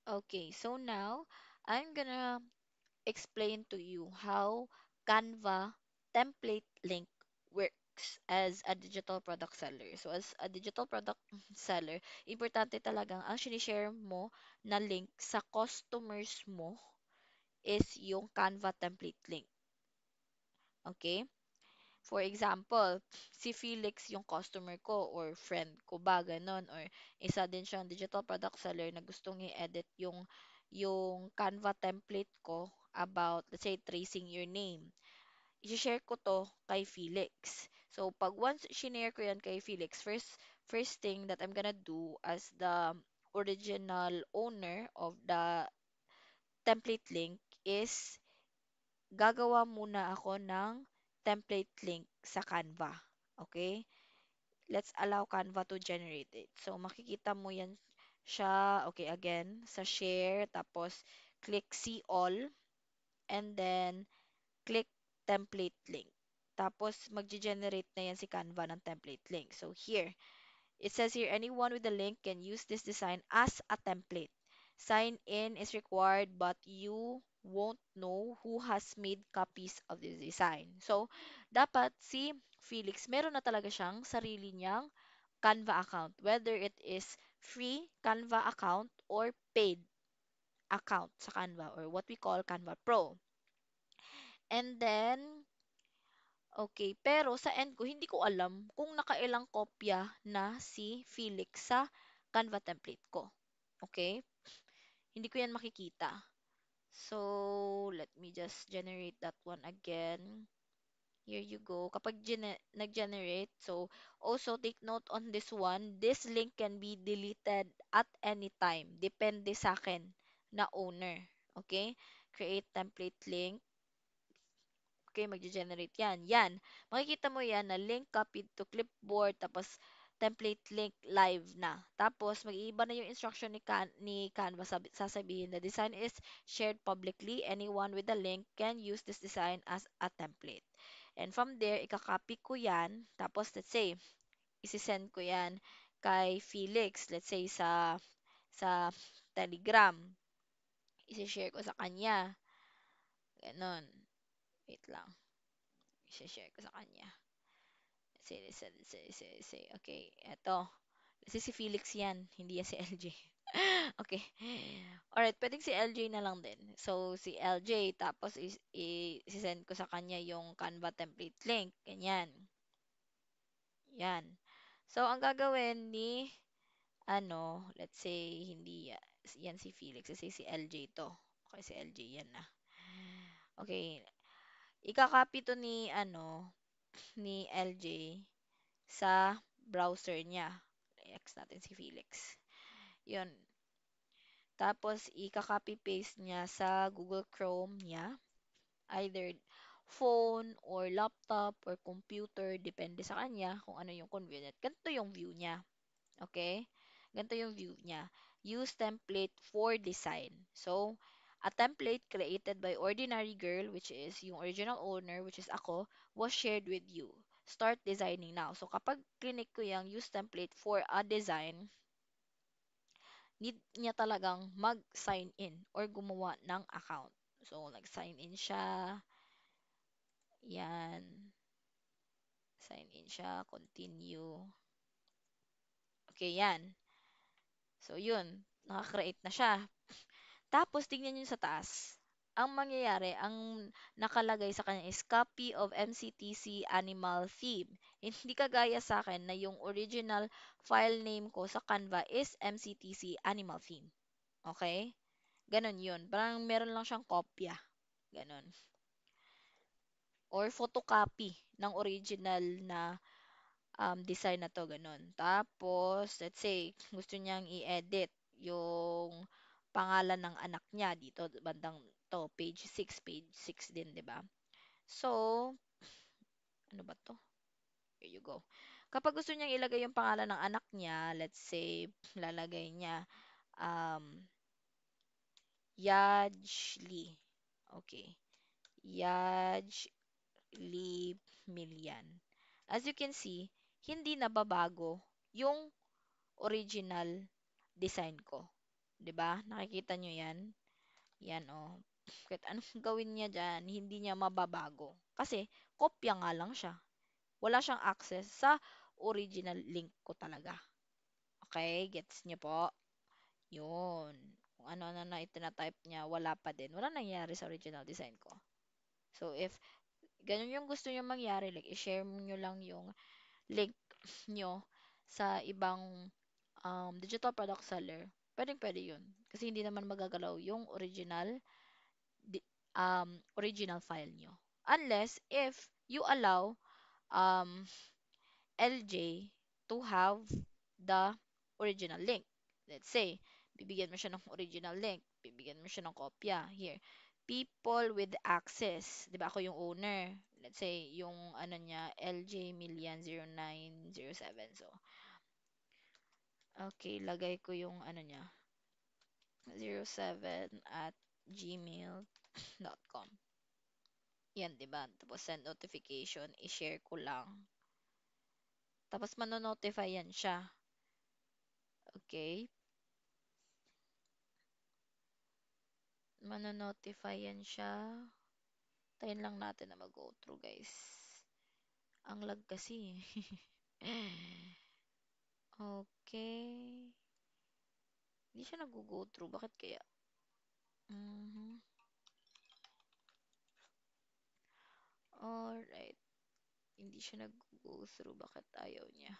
Okay, so now I'm gonna explain to you how Canva template link works as a digital product seller. So as a digital product seller, importante talagang ang sinishare mo na link sa customers mo is yung Canva template link. Okay? For example, si Felix yung customer ko or friend ko ba, ganon. Or isa din siyang digital product seller na gustong i-edit yung Canva template ko about, let's say, tracing your name. I-share ko to kay Felix. So, pag once shinare ko yan kay Felix, first thing that I'm gonna do as the original owner of the template link is gagawa muna ako ng template link sa Canva. Okay? Let's allow Canva to generate it. So, makikita mo yan siya, okay, again, sa share, tapos click see all, and then click template link. Tapos, mag-generate na yan si Canva ng template link. So, here, it says here, anyone with a link can use this design as a template. Sign in is required, but you won't know who has made copies of this design. So, dapat si Felix, meron na talaga siyang sarili niyang Canva account, whether it is free Canva account or paid account sa Canva or what we call Canva Pro. And then, okay, pero sa end ko, hindi ko alam kung nakailang kopya na si Felix sa Canva template ko. Okay? Hindi ko yan makikita. So, let me just generate that one again. Here you go. Kapag nag-generate, so also take note on this one, this link can be deleted at any time. Depende sa akin na owner. Okay? Create template link. Okay, mag-generate yan. Yan. Makikita mo yan na link copied to clipboard, tapos template link live na. Tapos, mag-iiba na yung instruction ni Canva. Sasabihin, the design is shared publicly. Anyone with the link can use this design as a template. And from there, ikakopy ko yan. Tapos, let's say, isisend ko yan kay Felix. Let's say, sa Telegram. Isishare ko sa kanya. Ganon. Wait lang. Isishare ko sa kanya. Say. Okay, eto. Kasi si Felix yan, hindi yan si LJ. Okay. Alright, pwedeng si LJ na lang din. So, si LJ, tapos i-send ko sa kanya yung Canva template link. Ganyan. Yan. So, ang gagawin ni, let's say, hindi yan si Felix. Kasi si LJ to. Okay, si LJ yan na. Okay. Ika-copy to ni LJ sa browser niya. X natin si Felix. Yun. Tapos, ika-copy paste niya sa Google Chrome niya. Either phone or laptop or computer. Depende sa kanya kung ano yung convenient. Ganito yung view niya. Okay? Ganito yung view niya. Use template for design. So, a template created by Ordinary Girl, which is yung original owner, which is ako, was shared with you. Start designing now. So, kapag clinic ko yung use template for a design, need niya talagang mag-sign in or gumawa ng account. So, nag-sign in siya. Yan. Sign in siya. Continue. Okay, yan. So, yun. Naka-create na siya. Tapos, tingnan nyo sa taas. Ang mangyayari, ang nakalagay sa kanya is copy of MCTC animal theme. Hindi kagaya sa akin na yung original file name ko sa Canva is MCTC animal theme. Okay? Ganon yun. Parang meron lang siyang kopya. Ganon. Or photocopy ng original na design na to. Ganon. Tapos, let's say, gusto niyang i-edit yung pangalan ng anak niya dito, bandang to, page 6 din, di ba? So, ano ba to? Here you go. Kapag gusto niyang ilagay yung pangalan ng anak niya, let's say, lalagay niya, um, Yajli. Okay. Yaj Lee Milian. As you can see, hindi nababago yung original design ko. 'Di ba? Nakikita nyo yan? Yan, oh. Kahit anong gawin niya dyan, hindi niya mababago. Kasi, kopya nga lang siya. Wala siyang access sa original link ko talaga. Okay? Gets niyo po? Yun. Kung ano-ano na itinatype niya, wala pa din. Wala nangyari sa original design ko. So, if ganun yung gusto niyo mangyari, like, i-share nyo lang yung link nyo sa ibang digital product seller, pwedeng-pwede yun. Kasi hindi naman magagalaw yung original file nyo. Unless if you allow um, LJ to have the original link. Let's say, bibigyan mo siya ng original link, bibigyan mo siya ng kopya. Here, people with access. Di ba ako yung owner? Let's say, yung ano niya, LJ Milian 0907. So, okay, lagay ko yung ano niya, 07@gmail.com. Yan, di ba? Tapos send notification, i-share ko lang. Tapos mano-notify yan siya. Okay? Mano-notify yan siya. Tayin lang natin na mag-go through, guys. Ang lag kasi. Okay. Hindi siya nag-go through. Bakit kaya? Mhm. Alright. Hindi siya nag-go through. Bakit ayaw niya?